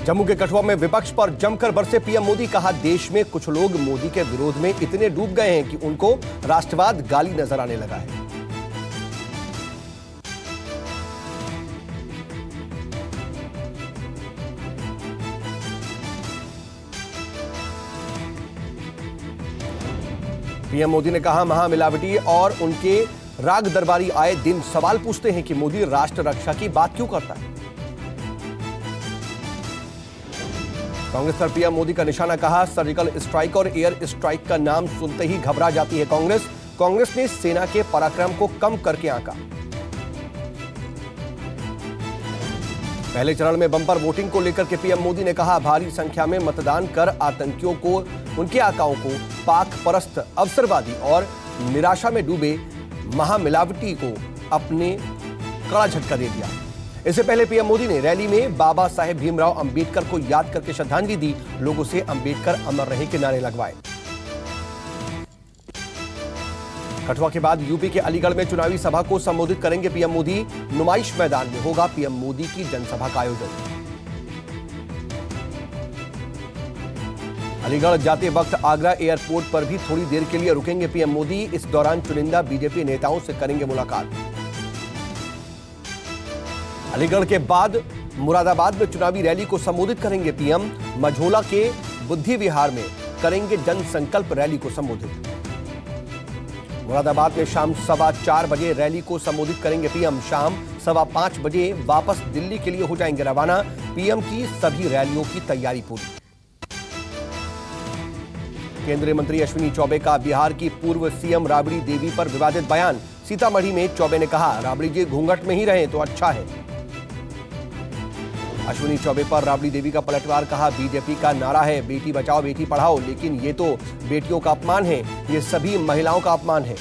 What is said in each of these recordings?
जम्मू के कठुआ में विपक्ष पर जमकर बरसे पीएम मोदी। कहा, देश में कुछ लोग मोदी के विरोध में इतने डूब गए हैं कि उनको राष्ट्रवाद गाली नजर आने लगा है। पीएम मोदी ने कहा, महामिलावटी और उनके राग दरबारी आए दिन सवाल पूछते हैं कि मोदी राष्ट्र रक्षा की बात क्यों करता है। कांग्रेस पर पीएम मोदी का निशाना। कहा, सर्जिकल स्ट्राइक और एयर स्ट्राइक का नाम सुनते ही घबरा जाती है कांग्रेस। कांग्रेस ने सेना के पराक्रम को कम करके आंका। पहले चरण में बंपर वोटिंग को लेकर के पीएम मोदी ने कहा, भारी संख्या में मतदान कर आतंकियों को, उनके आकाओं को, पाक परस्त, अवसरवादी और निराशा में डूबे महामिलावटी को अपने कड़ा झटका दे दिया। इससे पहले पीएम मोदी ने रैली में बाबा साहेब भीमराव अंबेडकर को याद करके श्रद्धांजलि दी। लोगों से अंबेडकर अमर रहे के नारे लगवाए। कठुआ के बाद यूपी के अलीगढ़ में चुनावी सभा को संबोधित करेंगे पीएम मोदी। नुमाइश मैदान में होगा पीएम मोदी की जनसभा का आयोजन। अलीगढ़ जाते वक्त आगरा एयरपोर्ट पर भी थोड़ी देर के लिए रुकेंगे पीएम मोदी। इस दौरान चुनिंदा बीजेपी नेताओं से करेंगे मुलाकात। अलीगढ़ के बाद मुरादाबाद में चुनावी रैली को संबोधित करेंगे पीएम। मझोला के बुद्धि विहार में करेंगे जनसंकल्प रैली को संबोधित। मुरादाबाद में शाम 4:15 बजे रैली को संबोधित करेंगे पीएम। शाम 5:15 बजे वापस दिल्ली के लिए हो जाएंगे रवाना। पीएम की सभी रैलियों की तैयारी पूरी। केंद्रीय मंत्री अश्विनी चौबे का बिहार की पूर्व सीएम राबड़ी देवी पर विवादित बयान। सीतामढ़ी में चौबे ने कहा, राबड़ी जी घूंघट में ही रहे तो अच्छा है। अश्विनी चौबे पर राबड़ी देवी का पलटवार। कहा, बीजेपी का नारा है बेटी बचाओ बेटी पढ़ाओ, लेकिन ये तो बेटियों का अपमान है, ये सभी महिलाओं का अपमान है।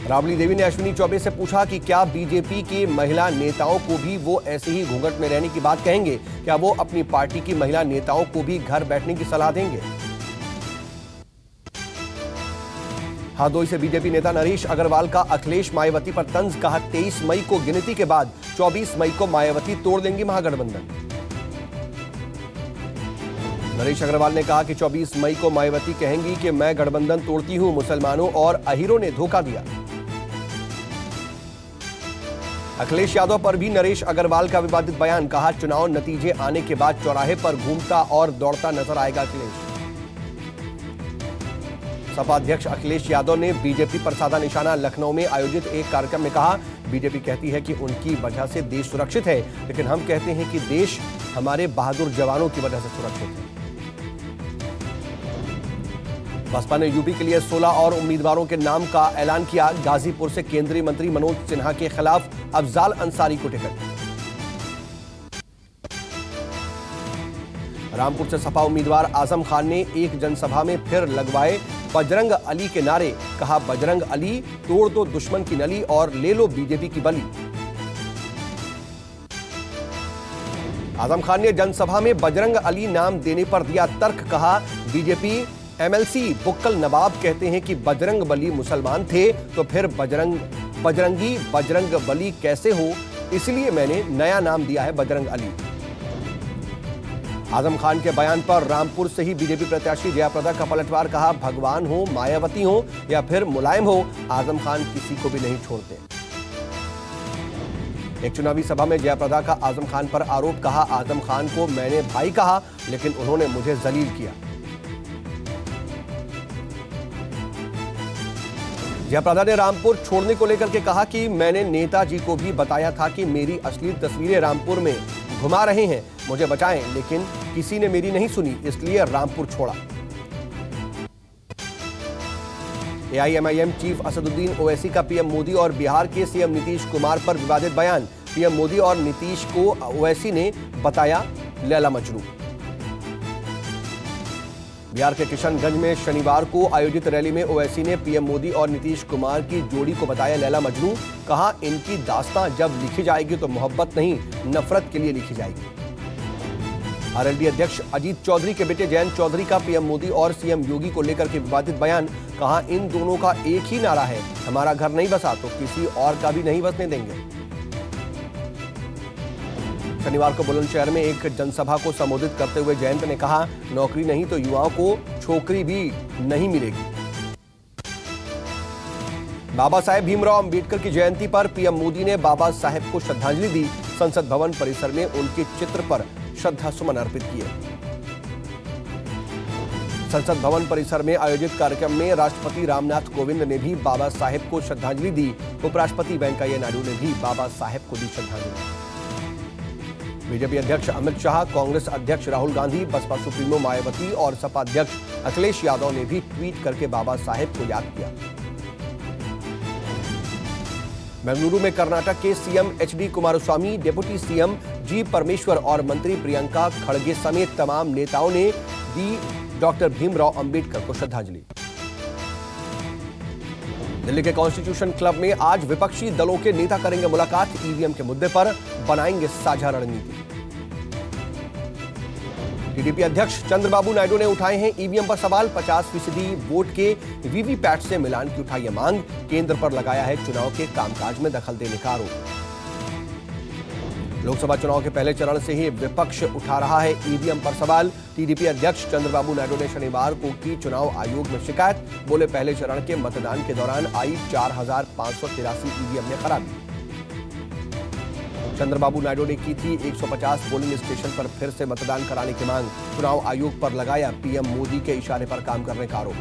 राबड़ी देवी ने अश्विनी चौबे से पूछा कि क्या बीजेपी के महिला नेताओं को भी वो ऐसे ही घूंघट में रहने की बात कहेंगे? क्या वो अपनी पार्टी की महिला नेताओं को भी घर बैठने की सलाह देंगे? हरदोई से बीजेपी नेता नरेश अग्रवाल का अखिलेश मायावती पर तंज। कहा, 23 मई को गिनती के बाद 24 मई को मायावती तोड़ देंगी महागठबंधन। नरेश अग्रवाल ने कहा कि 24 मई को मायावती कहेंगी कि मैं गठबंधन तोड़ती हूं, मुसलमानों और अहीरों ने धोखा दिया। अखिलेश यादव पर भी नरेश अग्रवाल का विवादित बयान। कहा, चुनाव नतीजे आने के बाद चौराहे पर घूमता और दौड़ता नजर आएगा अखिलेश। सपा अध्यक्ष अखिलेश यादव ने बीजेपी पर साधा निशाना। लखनऊ में आयोजित एक कार्यक्रम में कहा, बीजेपी कहती है कि उनकी वजह से देश सुरक्षित है, लेकिन हम कहते हैं कि देश हमारे बहादुर जवानों की वजह से सुरक्षित है। बसपा ने यूपी के लिए 16 और उम्मीदवारों के नाम का ऐलान किया। गाजीपुर से केंद्रीय मंत्री मनोज सिन्हा के खिलाफ अफजाल अंसारी को टिकट। रामपुर से सपा उम्मीदवार आजम खान ने एक जनसभा में फिर लगवाए बजरंग अली के नारे। कहा, बजरंग अली तोड़ दो दुश्मन की नली और ले लो बीजेपी की बली। आजम खान ने जनसभा में बजरंग अली नाम देने पर दिया तर्क। कहा, बीजेपी एमएलसी बुक्कल नवाब कहते हैं कि बजरंग बली मुसलमान थे, तो फिर बजरंगी बजरंग बली कैसे हो, इसलिए मैंने नया नाम दिया है बजरंग अली। आजम खान के बयान पर रामपुर से ही बीजेपी प्रत्याशी जयाप्रदा का पलटवार। कहा, भगवान हो, मायावती हो या फिर मुलायम हो, आजम खान किसी को भी नहीं छोड़ते। एक चुनावी सभा में जयाप्रदा का आजम खान पर आरोप। कहा, आजम खान को मैंने भाई कहा, लेकिन उन्होंने मुझे जलील किया। जयाप्रदा ने रामपुर छोड़ने को लेकर के कहा कि मैंने नेताजी को भी बताया था कि मेरी असली तस्वीरें रामपुर में घुमा रहे हैं, मुझे बचाएं, लेकिन किसी ने मेरी नहीं सुनी, इसलिए रामपुर छोड़ा। एआईएमआईएम चीफ असदुद्दीन ओवैसी का पीएम मोदी और बिहार के सीएम नीतीश कुमार पर विवादित बयान। पीएम मोदी और नीतीश को ओवैसी ने बताया लैला मजनू। बिहार के किशनगंज में शनिवार को आयोजित रैली में ओवैसी ने पीएम मोदी और नीतीश कुमार की जोड़ी को बताया लैला मजनू। कहा, इनकी दास्तां जब लिखी जाएगी तो मोहब्बत नहीं, नफरत के लिए लिखी जाएगी। आरएलडी अध्यक्ष अजीत चौधरी के बेटे जयंत चौधरी का पीएम मोदी और सीएम योगी को लेकर के विवादित बयान। कहा, इन दोनों का एक ही नारा है, हमारा घर नहीं बसा तो किसी और का भी नहीं बसने देंगे। शनिवार को बुलंदशहर में एक जनसभा को संबोधित करते हुए जयंत ने कहा, नौकरी नहीं तो युवाओं को छोकरी भी नहीं मिलेगी। बाबा साहेब भीमराव अंबेडकर की जयंती पर पीएम मोदी ने बाबा साहेब को श्रद्धांजलि दी। संसद भवन परिसर में उनके चित्र पर श्रद्धा सुमन अर्पित किए। संसद भवन परिसर में आयोजित कार्यक्रम में राष्ट्रपति रामनाथ कोविंद ने भी बाबा साहेब को श्रद्धांजलि दी। उपराष्ट्रपति वेंकैया नायडू ने भी बाबा साहेब को दी श्रद्धांजलि। बीजेपी अध्यक्ष अमित शाह, कांग्रेस अध्यक्ष राहुल गांधी, बसपा सुप्रीमो मायावती और सपा अध्यक्ष अखिलेश यादव ने भी ट्वीट करके बाबा साहेब को याद किया। बेंगलुरु में कर्नाटक के CM HD Kumaraswamy, deputy CM G Parameshwara और मंत्री प्रियंका खड़गे समेत तमाम नेताओं ने दी डॉक्टर भीमराव अंबेडकर को श्रद्धांजलि। दिल्ली के कॉन्स्टिट्यूशन क्लब में आज विपक्षी दलों के नेता करेंगे मुलाकात। ईवीएम के मुद्दे पर बनाएंगे साझा रणनीति। टीडीपी अध्यक्ष चंद्रबाबू नायडू ने उठाए हैं ईवीएम पर सवाल। 50% वोट के वीवीपैट से मिलान की उठाई है मांग। केंद्र पर लगाया है चुनाव के कामकाज में दखल देने का आरोप। लोकसभा चुनाव के पहले चरण से ही विपक्ष उठा रहा है ईवीएम पर सवाल। टीडीपी अध्यक्ष चंद्रबाबू नायडू ने शनिवार को की चुनाव आयोग में शिकायत। बोले, पहले चरण के मतदान के दौरान आई 4583 ईवीएम में खराबी। चंद्रबाबू नायडू ने की थी 150 पोलिंग स्टेशन पर फिर से मतदान कराने की मांग। चुनाव आयोग पर लगाया पीएम मोदी के इशारे पर काम करने का आरोप।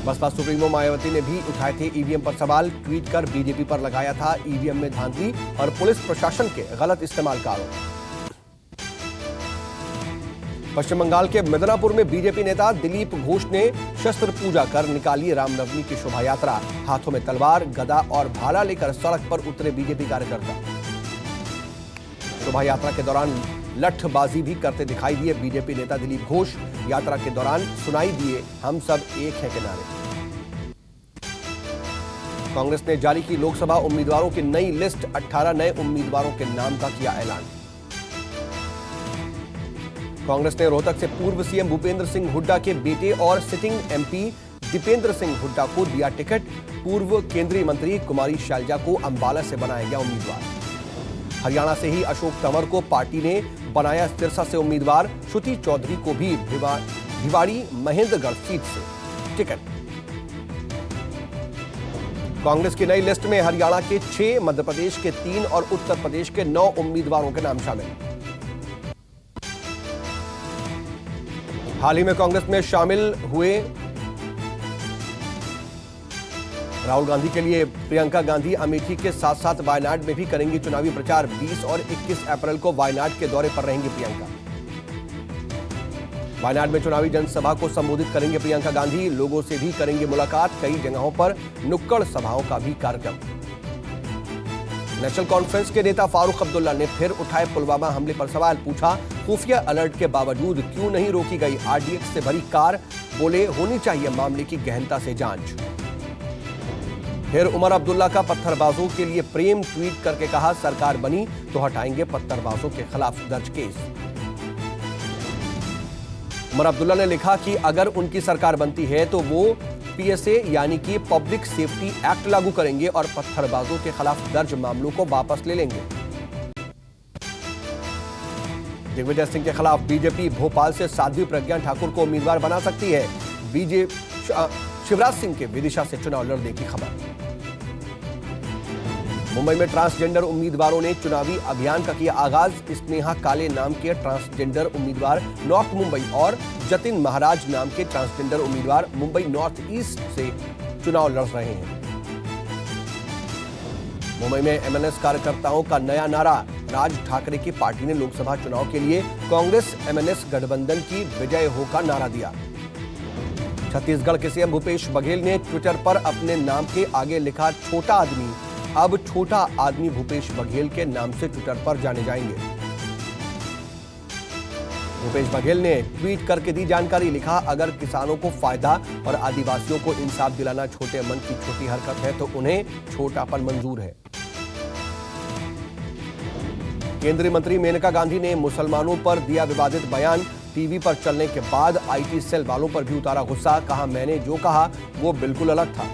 बसपा सुप्रीमो मायावती ने भी उठाए थे ईवीएम पर सवाल। ट्वीट कर बीजेपी पर लगाया था ईवीएम में धांधली और पुलिस प्रशासन के गलत इस्तेमाल का आरोप। पश्चिम बंगाल के मिदनापुर में बीजेपी नेता दिलीप घोष ने शस्त्र पूजा कर निकाली रामनवमी की शोभा यात्रा। हाथों में तलवार, गदा और भाला लेकर सड़क पर उतरे बीजेपी कार्यकर्ता। शोभा यात्रा के दौरान लठबाजी भी करते दिखाई दिए बीजेपी नेता दिलीप घोष। यात्रा के दौरान सुनाई दिए हम सब एक हैं के नारे। कांग्रेस ने जारी की लोकसभा उम्मीदवारों की नई लिस्ट। 18 नए उम्मीदवारों के नाम का किया ऐलान। कांग्रेस ने रोहतक से पूर्व सीएम भूपेंद्र सिंह हुड्डा के बेटे और सिटिंग एमपी दीपेंद्र सिंह हुड्डा को दिया टिकट। पूर्व केंद्रीय मंत्री कुमारी शैलजा को अंबाला से बनाया गया उम्मीदवार। हरियाणा से ही अशोक तंवर को पार्टी ने बनाया सिरसा से उम्मीदवार। श्रुति चौधरी को भी भिवाड़ी महेंद्रगढ़ सीट से टिकट। कांग्रेस की नई लिस्ट में हरियाणा के 6, मध्य प्रदेश के 3 और उत्तर प्रदेश के 9 उम्मीदवारों के नाम शामिल। हाल ही में कांग्रेस में शामिल हुए राहुल गांधी के लिए प्रियंका गांधी अमेठी के साथ साथ वायनाड में भी करेंगी चुनावी प्रचार। 20 और 21 अप्रैल को वायनाड के दौरे पर रहेंगी प्रियंका। वायनाड में चुनावी जनसभा को संबोधित करेंगे प्रियंका गांधी। लोगों से भी करेंगे मुलाकात। कई जगहों पर नुक्कड़ सभाओं का भी कार्यक्रम। नेशनल कॉन्फ्रेंस के नेता फारूक अब्दुल्ला ने फिर उठाए पुलवामा हमले पर सवाल। पूछा, खुफिया अलर्ट के बावजूद क्यों नहीं रोकी गई आरडीएक्स से भरी कार। बोले, होनी चाहिए मामले की गहनता से जांच। फिर उमर अब्दुल्ला का पत्थरबाजों के लिए प्रेम। ट्वीट करके कहा, सरकार बनी तो हटाएंगे पत्थरबाजों के खिलाफ दर्ज केस। उमर अब्दुल्ला ने लिखा कि अगर उनकी सरकार बनती है तो वो पीएसए यानी कि पब्लिक सेफ्टी एक्ट लागू करेंगे और पत्थरबाजों के खिलाफ दर्ज मामलों को वापस ले लेंगे। दिग्विजय सिंह के खिलाफ बीजेपी भोपाल से साध्वी प्रज्ञा ठाकुर को उम्मीदवार बना सकती है। शिवराज सिंह के विदिशा से चुनाव लड़ने की खबर। मुंबई में ट्रांसजेंडर उम्मीदवारों ने चुनावी अभियान का किया आगाज। स्नेहा काले नाम के ट्रांसजेंडर उम्मीदवार नॉर्थ मुंबई और जतिन महाराज नाम के ट्रांसजेंडर उम्मीदवार मुंबई नॉर्थ ईस्ट से चुनाव लड़ रहे हैं। मुंबई में एमएनएस कार्यकर्ताओं का नया नारा। राज ठाकरे की पार्टी ने लोकसभा चुनाव के लिए कांग्रेस एमएनएस गठबंधन की विजय हो का नारा दिया। छत्तीसगढ़ के सीएम भूपेश बघेल ने ट्विटर पर अपने नाम के आगे लिखा, छोटा आदमी। अब छोटा आदमी भूपेश बघेल के नाम से ट्विटर पर जाने जाएंगे। भूपेश बघेल ने ट्वीट करके दी जानकारी। लिखा, अगर किसानों को फायदा और आदिवासियों को इंसाफ दिलाना छोटे मन की छोटी हरकत है तो उन्हें छोटापन मंजूर है। केंद्रीय मंत्री मेनका गांधी ने मुसलमानों पर दिया विवादित बयान। टीवी पर चलने के बाद आईटी सेल वालों पर भी उतारा गुस्सा। कहा, मैंने जो कहा वो बिल्कुल अलग था।